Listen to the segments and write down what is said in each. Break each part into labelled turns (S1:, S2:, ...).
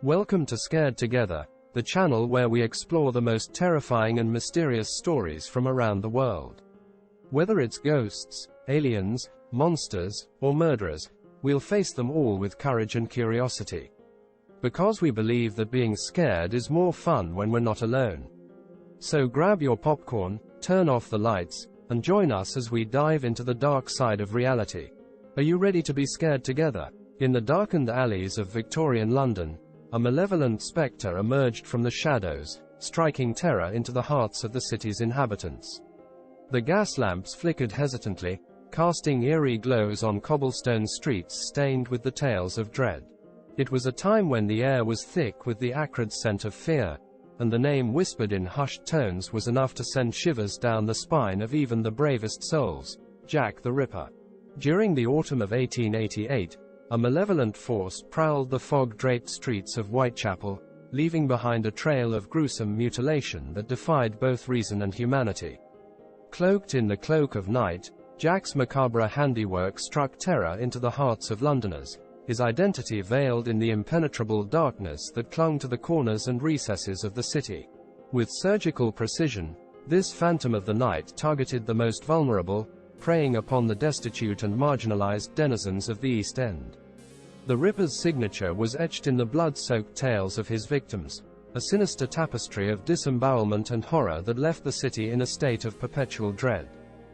S1: Welcome to Scared Together, the channel where we explore the most terrifying and mysterious stories from around the world. Whether it's ghosts, aliens, monsters, or murderers, we'll face them all with courage and curiosity. Because we believe that being scared is more fun when we're not alone. So grab your popcorn, turn off the lights, and join us as we dive into the dark side of reality. Are you ready to be scared together? In the darkened alleys of Victorian London, a malevolent spectre emerged from the shadows, striking terror into the hearts of the city's inhabitants. The gas lamps flickered hesitantly, casting eerie glows on cobblestone streets stained with the tales of dread. It was a time when the air was thick with the acrid scent of fear, and the name whispered in hushed tones was enough to send shivers down the spine of even the bravest souls: Jack the Ripper. During the autumn of 1888, a malevolent force prowled the fog-draped streets of Whitechapel, leaving behind a trail of gruesome mutilation that defied both reason and humanity. Cloaked in the cloak of night, Jack's macabre handiwork struck terror into the hearts of Londoners, his identity veiled in the impenetrable darkness that clung to the corners and recesses of the city. With surgical precision, this phantom of the night targeted the most vulnerable, preying upon the destitute and marginalized denizens of the East End. The Ripper's signature was etched in the blood-soaked tales of his victims, a sinister tapestry of disembowelment and horror that left the city in a state of perpetual dread.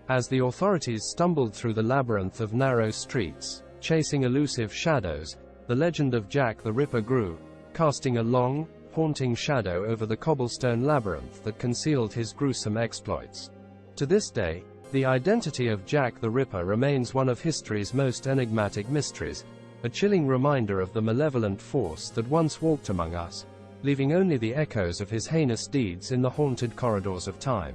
S1: As the authorities stumbled through the labyrinth of narrow streets, chasing elusive shadows, the legend of Jack the Ripper grew, casting a long, haunting shadow over the cobblestone labyrinth that concealed his gruesome exploits. To this day, the identity of Jack the Ripper remains one of history's most enigmatic mysteries, a chilling reminder of the malevolent force that once walked among us, leaving only the echoes of his heinous deeds in the haunted corridors of time.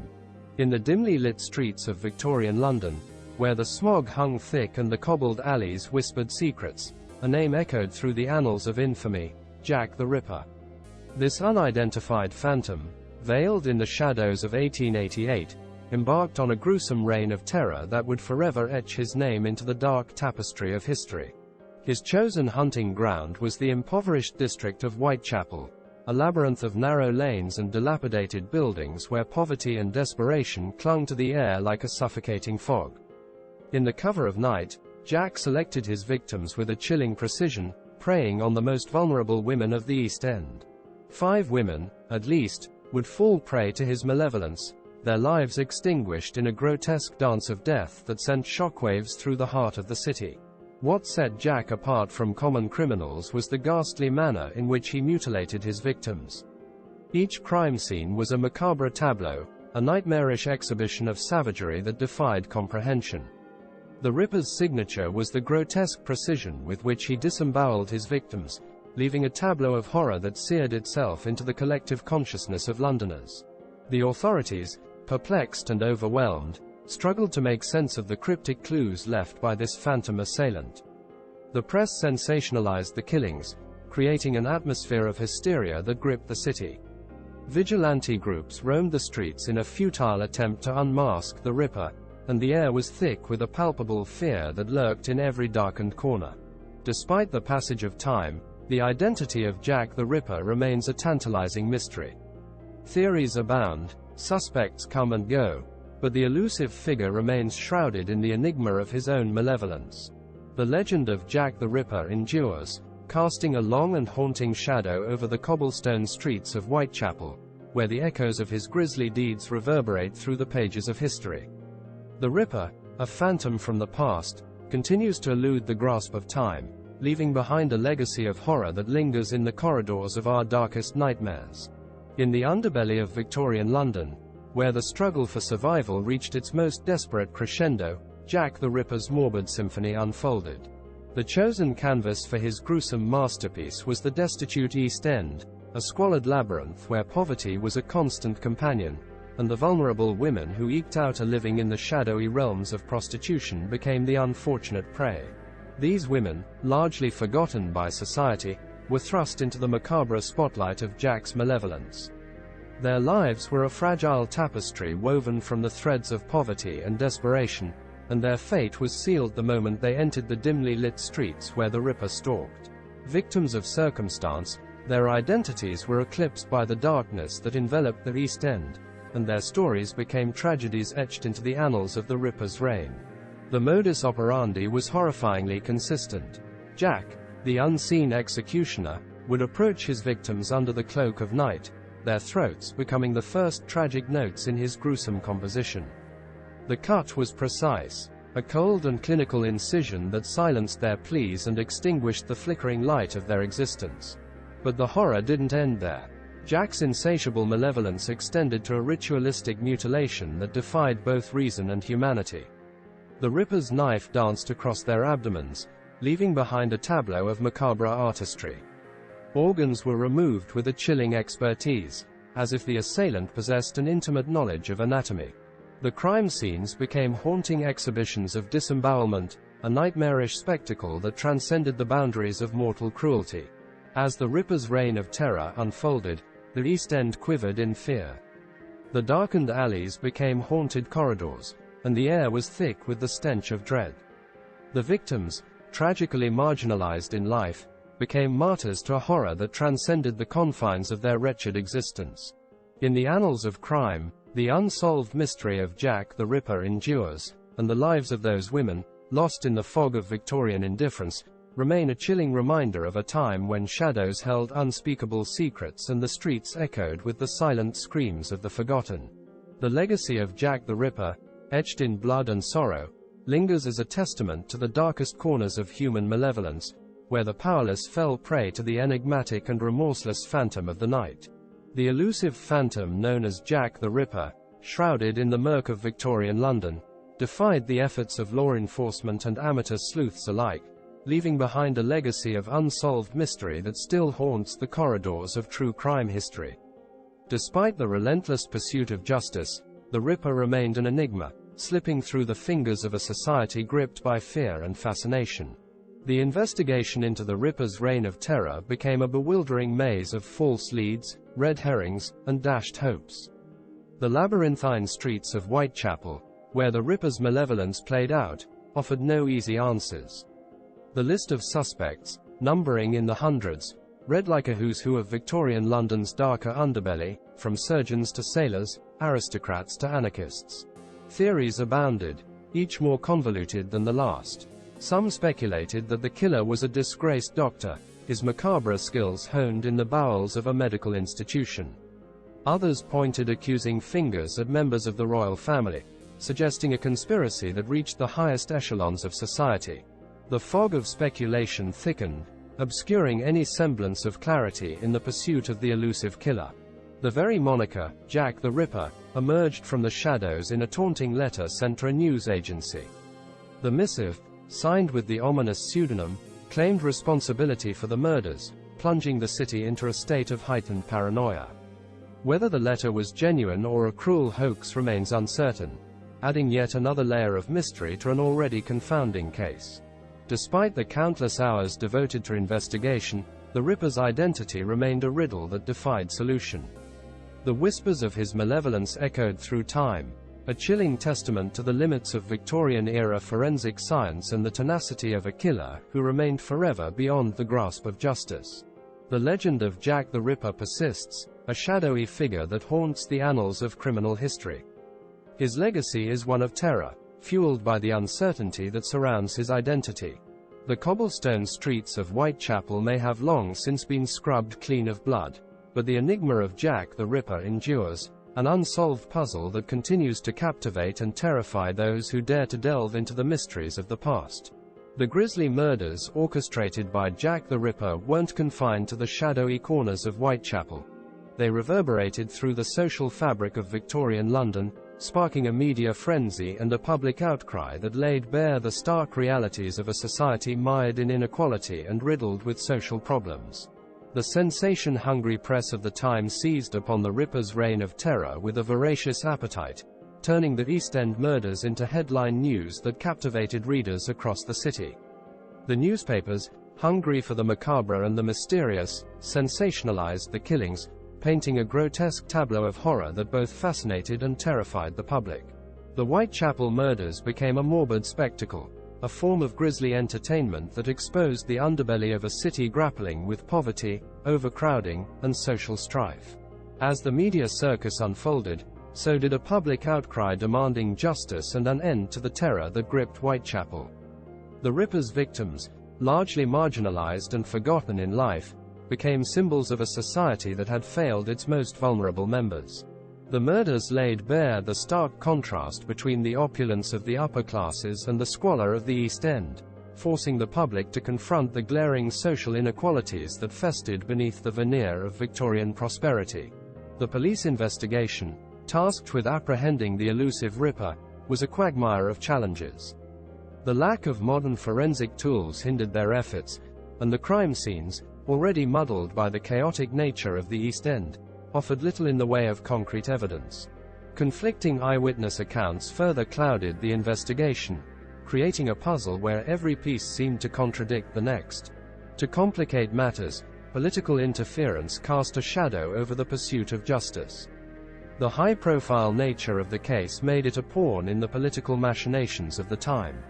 S1: In the dimly lit streets of Victorian London, where the smog hung thick and the cobbled alleys whispered secrets, a name echoed through the annals of infamy: Jack the Ripper. This unidentified phantom, veiled in the shadows of 1888, embarked on a gruesome reign of terror that would forever etch his name into the dark tapestry of history. His chosen hunting ground was the impoverished district of Whitechapel, a labyrinth of narrow lanes and dilapidated buildings where poverty and desperation clung to the air like a suffocating fog. In the cover of night, Jack selected his victims with a chilling precision, preying on the most vulnerable women of the East End. 5 women, at least, would fall prey to his malevolence, their lives extinguished in a grotesque dance of death that sent shockwaves through the heart of the city. What set Jack apart from common criminals was the ghastly manner in which he mutilated his victims. Each crime scene was a macabre tableau, a nightmarish exhibition of savagery that defied comprehension. The Ripper's signature was the grotesque precision with which he disemboweled his victims, leaving a tableau of horror that seared itself into the collective consciousness of Londoners. The authorities, perplexed and overwhelmed, struggled to make sense of the cryptic clues left by this phantom assailant. The press sensationalized the killings, creating an atmosphere of hysteria that gripped the city. Vigilante groups roamed the streets in a futile attempt to unmask the Ripper, and the air was thick with a palpable fear that lurked in every darkened corner. Despite the passage of time, the identity of Jack the Ripper remains a tantalizing mystery. Theories abound, suspects come and go, but the elusive figure remains shrouded in the enigma of his own malevolence. The legend of Jack the Ripper endures, casting a long and haunting shadow over the cobblestone streets of Whitechapel, where the echoes of his grisly deeds reverberate through the pages of history. The Ripper, a phantom from the past, continues to elude the grasp of time, leaving behind a legacy of horror that lingers in the corridors of our darkest nightmares. In the underbelly of Victorian London, where the struggle for survival reached its most desperate crescendo, Jack the Ripper's morbid symphony unfolded. The chosen canvas for his gruesome masterpiece was the destitute East End, a squalid labyrinth where poverty was a constant companion, and the vulnerable women who eked out a living in the shadowy realms of prostitution became the unfortunate prey. These women, largely forgotten by society, were thrust into the macabre spotlight of Jack's malevolence. Their lives were a fragile tapestry woven from the threads of poverty and desperation, and their fate was sealed the moment they entered the dimly lit streets where the Ripper stalked. Victims of circumstance, Their identities were eclipsed by the darkness that enveloped the East End, and their stories became tragedies etched into the annals of the Ripper's reign. The modus operandi was horrifyingly consistent. Jack, the unseen executioner, would approach his victims under the cloak of night, their throats becoming the first tragic notes in his gruesome composition. The cut was precise, a cold and clinical incision that silenced their pleas and extinguished the flickering light of their existence. But the horror didn't end there. Jack's insatiable malevolence extended to a ritualistic mutilation that defied both reason and humanity. The Ripper's knife danced across their abdomens, leaving behind a tableau of macabre artistry. Organs were removed with a chilling expertise, as if the assailant possessed an intimate knowledge of anatomy. The crime scenes became haunting exhibitions of disembowelment, a nightmarish spectacle that transcended the boundaries of mortal cruelty. As the Ripper's reign of terror unfolded, the East End quivered in fear. The darkened alleys became haunted corridors, and the air was thick with the stench of dread. The victims, tragically marginalized in life, became martyrs to a horror that transcended the confines of their wretched existence. In the annals of crime, the unsolved mystery of Jack the Ripper endures, and the lives of those women, lost in the fog of Victorian indifference, remain a chilling reminder of a time when shadows held unspeakable secrets and the streets echoed with the silent screams of the forgotten. The legacy of Jack the Ripper, etched in blood and sorrow, lingers as a testament to the darkest corners of human malevolence, where the powerless fell prey to the enigmatic and remorseless phantom of the night. The elusive phantom known as Jack the Ripper, shrouded in the murk of Victorian London, defied the efforts of law enforcement and amateur sleuths alike, leaving behind a legacy of unsolved mystery that still haunts the corridors of true crime history. Despite the relentless pursuit of justice, the Ripper remained an enigma, slipping through the fingers of a society gripped by fear and fascination. The investigation into the Ripper's reign of terror became a bewildering maze of false leads, red herrings, and dashed hopes. The labyrinthine streets of Whitechapel, where the Ripper's malevolence played out, offered no easy answers. The list of suspects, numbering in the hundreds, read like a who's who of Victorian London's darker underbelly, from surgeons to sailors, aristocrats to anarchists. Theories abounded, each more convoluted than the last. Some speculated that the killer was a disgraced doctor, his macabre skills honed in the bowels of a medical institution. Others pointed accusing fingers at members of the royal family, suggesting a conspiracy that reached the highest echelons of society. The fog of speculation thickened, obscuring any semblance of clarity in the pursuit of the elusive killer. The very moniker, Jack the Ripper, emerged from the shadows in a taunting letter sent to a news agency. The missive, signed with the ominous pseudonym, claimed responsibility for the murders, plunging the city into a state of heightened paranoia. Whether the letter was genuine or a cruel hoax remains uncertain, adding yet another layer of mystery to an already confounding case. Despite the countless hours devoted to investigation, the Ripper's identity remained a riddle that defied solution. The whispers of his malevolence echoed through time, a chilling testament to the limits of Victorian-era forensic science and the tenacity of a killer who remained forever beyond the grasp of justice. The legend of Jack the Ripper persists, a shadowy figure that haunts the annals of criminal history. His legacy is one of terror, fueled by the uncertainty that surrounds his identity. The cobblestone streets of Whitechapel may have long since been scrubbed clean of blood, but the enigma of Jack the Ripper endures, an unsolved puzzle that continues to captivate and terrify those who dare to delve into the mysteries of the past. The grisly murders orchestrated by Jack the Ripper weren't confined to the shadowy corners of Whitechapel. They reverberated through the social fabric of Victorian London, sparking a media frenzy and a public outcry that laid bare the stark realities of a society mired in inequality and riddled with social problems. The sensation-hungry press of the time seized upon the Ripper's reign of terror with a voracious appetite, turning the East End murders into headline news that captivated readers across the city. The newspapers, hungry for the macabre and the mysterious, sensationalized the killings, painting a grotesque tableau of horror that both fascinated and terrified the public. The Whitechapel murders became a morbid spectacle, a form of grisly entertainment that exposed the underbelly of a city grappling with poverty, overcrowding, and social strife. As the media circus unfolded, so did a public outcry demanding justice and an end to the terror that gripped Whitechapel. The Ripper's victims, largely marginalized and forgotten in life, became symbols of a society that had failed its most vulnerable members. The murders laid bare the stark contrast between the opulence of the upper classes and the squalor of the East End, forcing the public to confront the glaring social inequalities that festered beneath the veneer of Victorian prosperity. The police investigation, tasked with apprehending the elusive Ripper, was a quagmire of challenges. The lack of modern forensic tools hindered their efforts, and the crime scenes, already muddled by the chaotic nature of the East End, offered little in the way of concrete evidence. Conflicting eyewitness accounts further clouded the investigation, creating a puzzle where every piece seemed to contradict the next. To complicate matters, political interference cast a shadow over the pursuit of justice. The high-profile nature of the case made it a pawn in the political machinations of the time.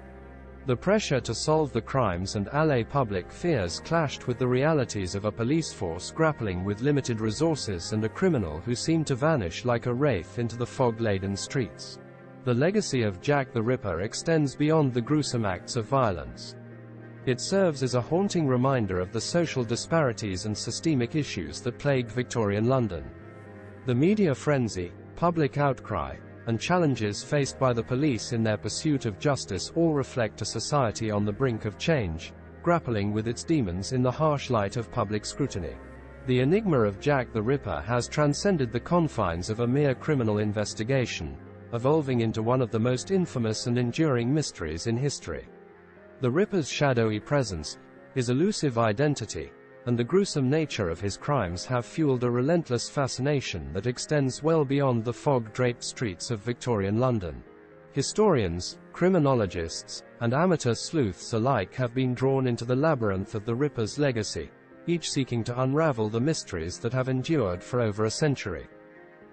S1: The pressure to solve the crimes and allay public fears clashed with the realities of a police force grappling with limited resources and a criminal who seemed to vanish like a wraith into the fog-laden streets. The legacy of Jack the Ripper extends beyond the gruesome acts of violence. It serves as a haunting reminder of the social disparities and systemic issues that plagued Victorian London. The media frenzy, public outcry, and challenges faced by the police in their pursuit of justice all reflect a society on the brink of change, grappling with its demons in the harsh light of public scrutiny. The enigma of Jack the Ripper has transcended the confines of a mere criminal investigation, evolving into one of the most infamous and enduring mysteries in history. The Ripper's shadowy presence, his elusive identity, and the gruesome nature of his crimes have fueled a relentless fascination that extends well beyond the fog-draped streets of Victorian London. Historians, criminologists, and amateur sleuths alike have been drawn into the labyrinth of the Ripper's legacy, each seeking to unravel the mysteries that have endured for over a century.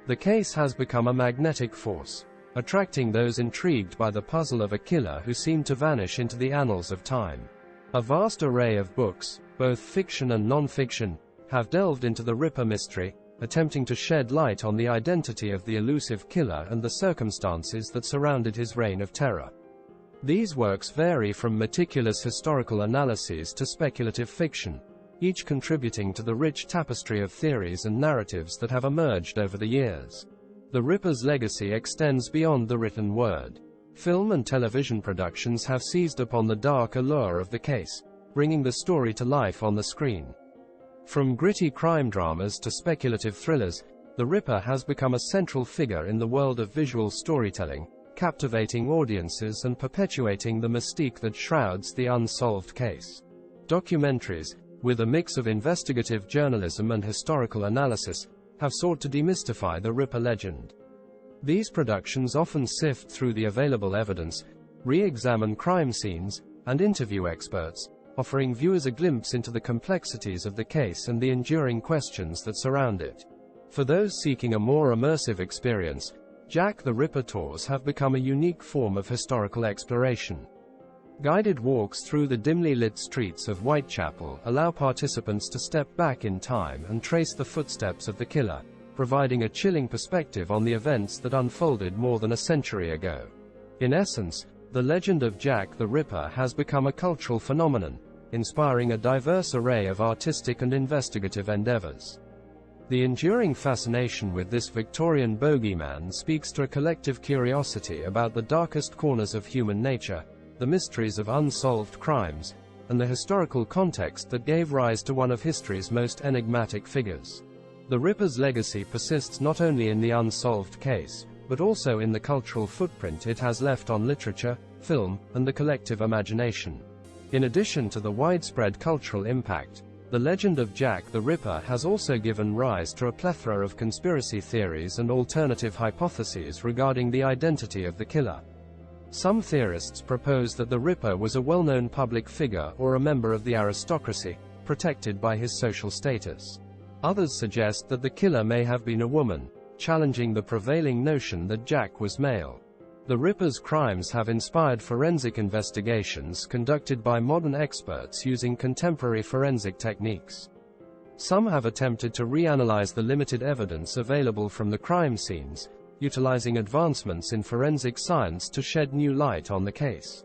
S1: The case has become a magnetic force, attracting those intrigued by the puzzle of a killer who seemed to vanish into the annals of time. A vast array of books, both fiction and non-fiction, have delved into the Ripper mystery, attempting to shed light on the identity of the elusive killer and the circumstances that surrounded his reign of terror. These works vary from meticulous historical analyses to speculative fiction, each contributing to the rich tapestry of theories and narratives that have emerged over the years. The Ripper's legacy extends beyond the written word. Film and television productions have seized upon the dark allure of the case, bringing the story to life on the screen. From gritty crime dramas to speculative thrillers, the Ripper has become a central figure in the world of visual storytelling, captivating audiences and perpetuating the mystique that shrouds the unsolved case. Documentaries, with a mix of investigative journalism and historical analysis, have sought to demystify the Ripper legend. These productions often sift through the available evidence, re-examine crime scenes, and interview experts, offering viewers a glimpse into the complexities of the case and the enduring questions that surround it. For those seeking a more immersive experience, Jack the Ripper tours have become a unique form of historical exploration. Guided walks through the dimly lit streets of Whitechapel allow participants to step back in time and trace the footsteps of the killer, providing a chilling perspective on the events that unfolded more than a century ago. In essence, the legend of Jack the Ripper has become a cultural phenomenon, inspiring a diverse array of artistic and investigative endeavors. The enduring fascination with this Victorian bogeyman speaks to a collective curiosity about the darkest corners of human nature, the mysteries of unsolved crimes, and the historical context that gave rise to one of history's most enigmatic figures. The Ripper's legacy persists not only in the unsolved case, but also in the cultural footprint it has left on literature, film, and the collective imagination. In addition to the widespread cultural impact, the legend of Jack the Ripper has also given rise to a plethora of conspiracy theories and alternative hypotheses regarding the identity of the killer. Some theorists propose that the Ripper was a well-known public figure or a member of the aristocracy, protected by his social status. Others suggest that the killer may have been a woman, challenging the prevailing notion that Jack was male. The Ripper's crimes have inspired forensic investigations conducted by modern experts using contemporary forensic techniques. Some have attempted to reanalyze the limited evidence available from the crime scenes, utilizing advancements in forensic science to shed new light on the case.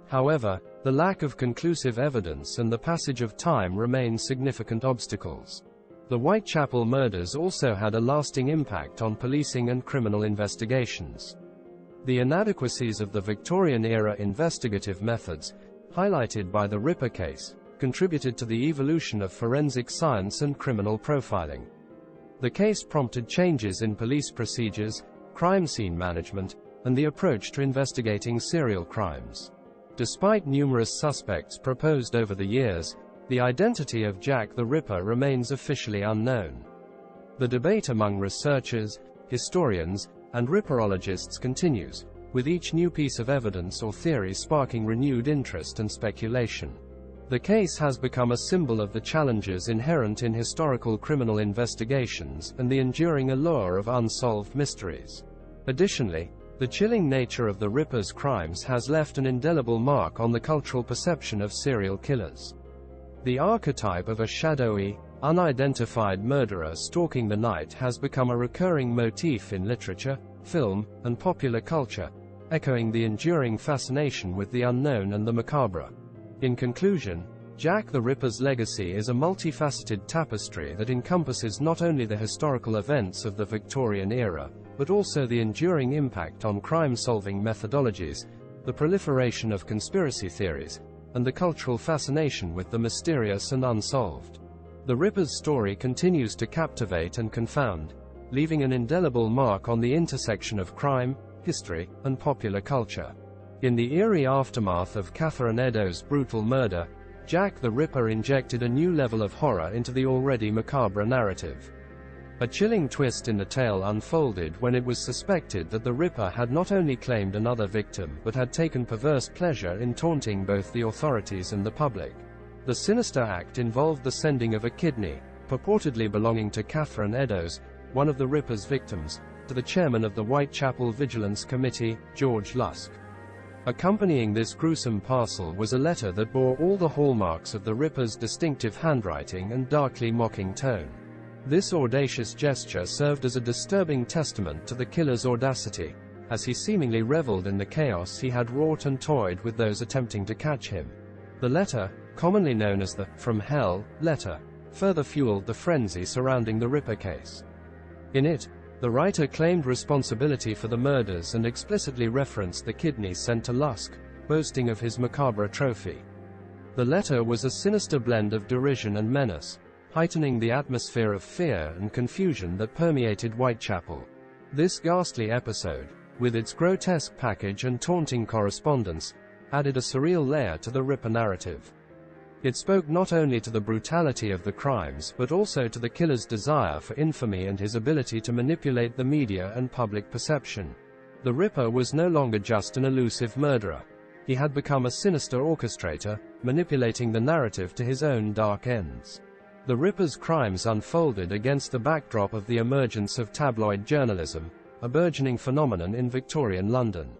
S1: However, the lack of conclusive evidence and the passage of time remain significant obstacles. The Whitechapel murders also had a lasting impact on policing and criminal investigations. The inadequacies of the Victorian-era investigative methods, highlighted by the Ripper case, contributed to the evolution of forensic science and criminal profiling. The case prompted changes in police procedures, crime scene management, and the approach to investigating serial crimes. Despite numerous suspects proposed over the years, the identity of Jack the Ripper remains officially unknown. The debate among researchers, historians, and ripperologists continues, with each new piece of evidence or theory sparking renewed interest and speculation. The case has become a symbol of the challenges inherent in historical criminal investigations and the enduring allure of unsolved mysteries. Additionally, the chilling nature of the Ripper's crimes has left an indelible mark on the cultural perception of serial killers. The archetype of a shadowy, unidentified murderer stalking the night has become a recurring motif in literature, film, and popular culture, echoing the enduring fascination with the unknown and the macabre. In conclusion, Jack the Ripper's legacy is a multifaceted tapestry that encompasses not only the historical events of the Victorian era, but also the enduring impact on crime-solving methodologies, the proliferation of conspiracy theories, and the cultural fascination with the mysterious and unsolved. The Ripper's story continues to captivate and confound, leaving an indelible mark on the intersection of crime, history, and popular culture. In the eerie aftermath of Catherine Eddowes' brutal murder, Jack the Ripper injected a new level of horror into the already macabre narrative. A chilling twist in the tale unfolded when it was suspected that the Ripper had not only claimed another victim but had taken perverse pleasure in taunting both the authorities and the public. The sinister act involved the sending of a kidney, purportedly belonging to Catherine Eddowes, one of the Ripper's victims, to the chairman of the Whitechapel Vigilance Committee, George Lusk. Accompanying this gruesome parcel was a letter that bore all the hallmarks of the Ripper's distinctive handwriting and darkly mocking tone. This audacious gesture served as a disturbing testament to the killer's audacity, as he seemingly reveled in the chaos he had wrought and toyed with those attempting to catch him. The letter, commonly known as the "From Hell" letter, further fueled the frenzy surrounding the Ripper case. In it, the writer claimed responsibility for the murders and explicitly referenced the kidneys sent to Lusk, boasting of his macabre trophy. The letter was a sinister blend of derision and menace, heightening the atmosphere of fear and confusion that permeated Whitechapel. This ghastly episode, with its grotesque package and taunting correspondence, added a surreal layer to the Ripper narrative. It spoke not only to the brutality of the crimes but also to the killer's desire for infamy and his ability to manipulate the media and public perception. The Ripper was no longer just an elusive murderer. He had become a sinister orchestrator, manipulating the narrative to his own dark ends. The Ripper's crimes unfolded against the backdrop of the emergence of tabloid journalism, a burgeoning phenomenon in Victorian London.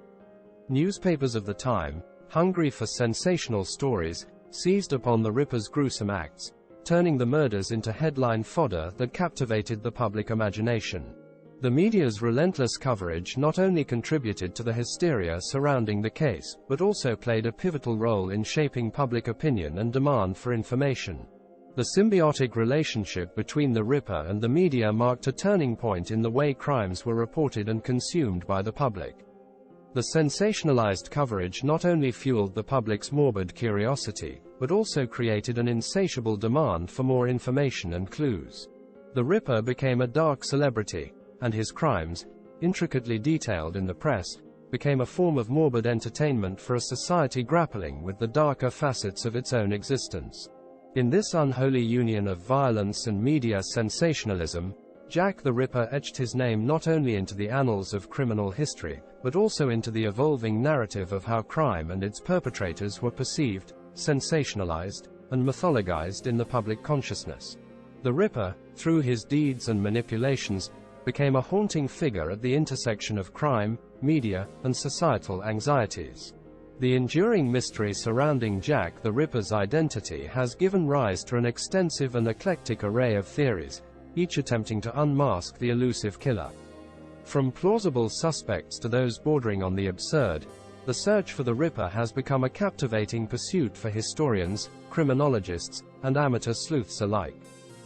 S1: Newspapers of the time, hungry for sensational stories, seized upon the Ripper's gruesome acts, turning the murders into headline fodder that captivated the public imagination. The media's relentless coverage not only contributed to the hysteria surrounding the case, but also played a pivotal role in shaping public opinion and demand for information. The symbiotic relationship between the Ripper and the media marked a turning point in the way crimes were reported and consumed by the public. The sensationalized coverage not only fueled the public's morbid curiosity, but also created an insatiable demand for more information and clues. The Ripper became a dark celebrity, and his crimes, intricately detailed in the press, became a form of morbid entertainment for a society grappling with the darker facets of its own existence. In this unholy union of violence and media sensationalism, Jack the Ripper etched his name not only into the annals of criminal history, but also into the evolving narrative of how crime and its perpetrators were perceived, sensationalized, and mythologized in the public consciousness. The Ripper, through his deeds and manipulations, became a haunting figure at the intersection of crime, media, and societal anxieties. The enduring mystery surrounding Jack the Ripper's identity has given rise to an extensive and eclectic array of theories, each attempting to unmask the elusive killer. From plausible suspects to those bordering on the absurd, the search for the Ripper has become a captivating pursuit for historians, criminologists, and amateur sleuths alike.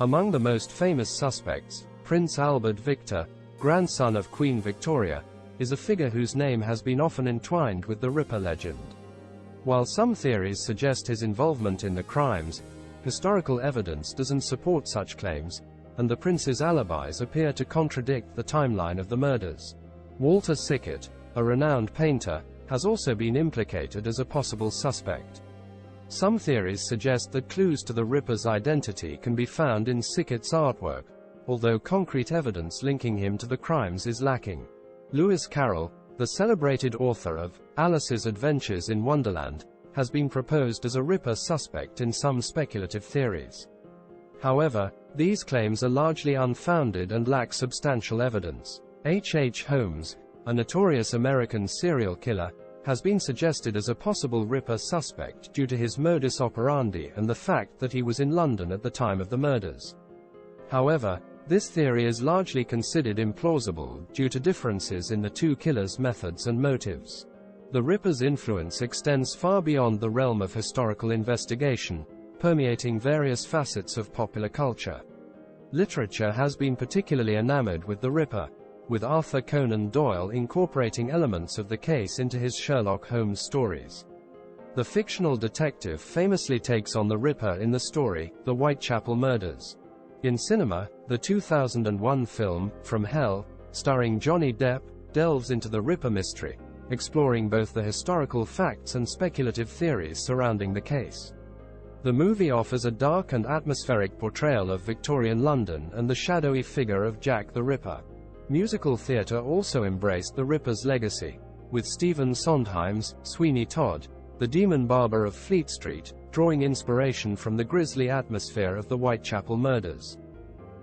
S1: Among the most famous suspects, Prince Albert Victor, grandson of Queen Victoria, is a figure whose name has been often entwined with the Ripper legend. While some theories suggest his involvement in the crimes, historical evidence doesn't support such claims, and the prince's alibis appear to contradict the timeline of the murders. Walter Sickert, a renowned painter, has also been implicated as a possible suspect. Some theories suggest that clues to the Ripper's identity can be found in Sickert's artwork, although concrete evidence linking him to the crimes is lacking. Lewis Carroll, the celebrated author of Alice's Adventures in Wonderland, has been proposed as a Ripper suspect in some speculative theories. However, these claims are largely unfounded and lack substantial evidence. H. Holmes, a notorious American serial killer, has been suggested as a possible Ripper suspect due to his modus operandi and the fact that he was in London at the time of the murders. However, this theory is largely considered implausible due to differences in the two killers' methods and motives. The Ripper's influence extends far beyond the realm of historical investigation, permeating various facets of popular culture. Literature has been particularly enamored with the Ripper, with Arthur Conan Doyle incorporating elements of the case into his Sherlock Holmes stories. The fictional detective famously takes on the Ripper in the story, The Whitechapel Murders. In cinema, the 2001 film, From Hell, starring Johnny Depp, delves into the Ripper mystery, exploring both the historical facts and speculative theories surrounding the case. The movie offers a dark and atmospheric portrayal of Victorian London and the shadowy figure of Jack the Ripper. Musical theatre also embraced the Ripper's legacy, with Stephen Sondheim's Sweeney Todd, the demon barber of Fleet Street, drawing inspiration from the grisly atmosphere of the Whitechapel murders.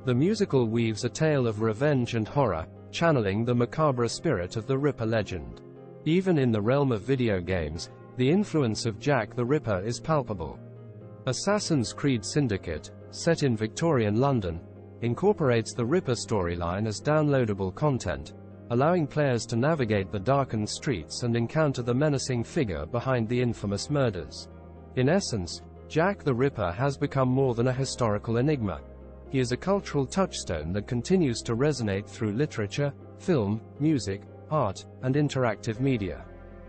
S1: The musical weaves a tale of revenge and horror, channeling the macabre spirit of the Ripper legend. Even in the realm of video games, the influence of Jack the Ripper is palpable. Assassin's Creed Syndicate, set in Victorian London, incorporates the Ripper storyline as downloadable content, allowing players to navigate the darkened streets and encounter the menacing figure behind the infamous murders. In essence, Jack the Ripper has become more than a historical enigma. He is a cultural touchstone that continues to resonate through literature, film, music, art, and interactive media.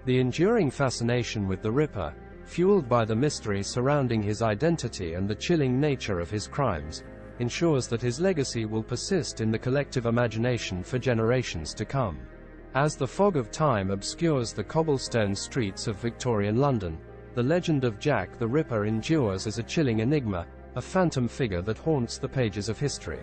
S1: The enduring fascination with the Ripper, fueled by the mystery surrounding his identity and the chilling nature of his crimes, ensures that his legacy will persist in the collective imagination for generations to come. As the fog of time obscures the cobblestone streets of Victorian London, the legend of Jack the Ripper endures as a chilling enigma, a phantom figure that haunts the pages of history.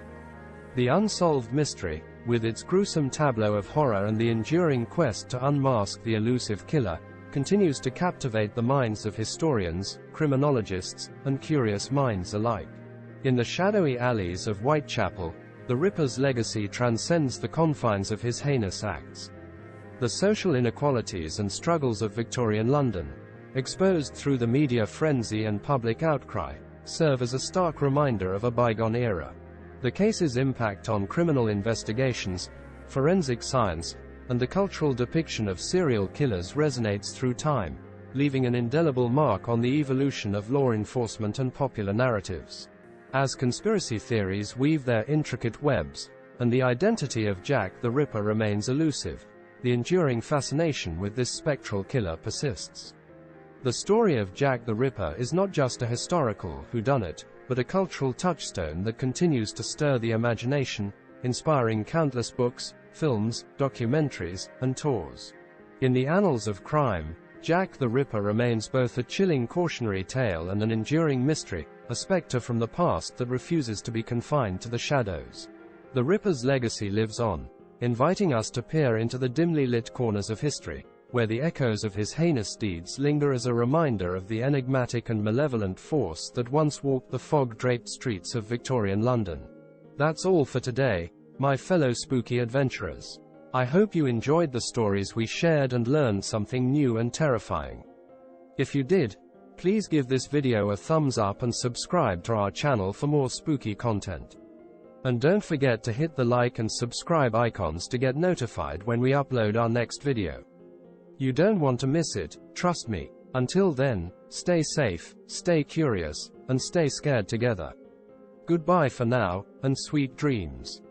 S1: The unsolved mystery, with its gruesome tableau of horror and the enduring quest to unmask the elusive killer, continues to captivate the minds of historians, criminologists, and curious minds alike. In the shadowy alleys of Whitechapel, the Ripper's legacy transcends the confines of his heinous acts. The social inequalities and struggles of Victorian London, exposed through the media frenzy and public outcry, serve as a stark reminder of a bygone era. The case's impact on criminal investigations, forensic science, and the cultural depiction of serial killers resonates through time, leaving an indelible mark on the evolution of law enforcement and popular narratives. As conspiracy theories weave their intricate webs, and the identity of Jack the Ripper remains elusive, the enduring fascination with this spectral killer persists. The story of Jack the Ripper is not just a historical whodunit, but a cultural touchstone that continues to stir the imagination, inspiring countless books, films, documentaries, and tours. In the annals of crime, Jack the Ripper remains both a chilling cautionary tale and an enduring mystery, a specter from the past that refuses to be confined to the shadows. The Ripper's legacy lives on, inviting us to peer into the dimly lit corners of history, where the echoes of his heinous deeds linger as a reminder of the enigmatic and malevolent force that once walked the fog-draped streets of Victorian London. That's all for today. my fellow spooky adventurers. I hope you enjoyed the stories we shared and learned something new and terrifying. If you did, please give this video a thumbs up and subscribe to our channel for more spooky content. And don't forget to hit the like and subscribe icons to get notified when we upload our next video. You don't want to miss it, trust me. Until then, stay safe, stay curious, and stay scared together. Goodbye for now, and sweet dreams.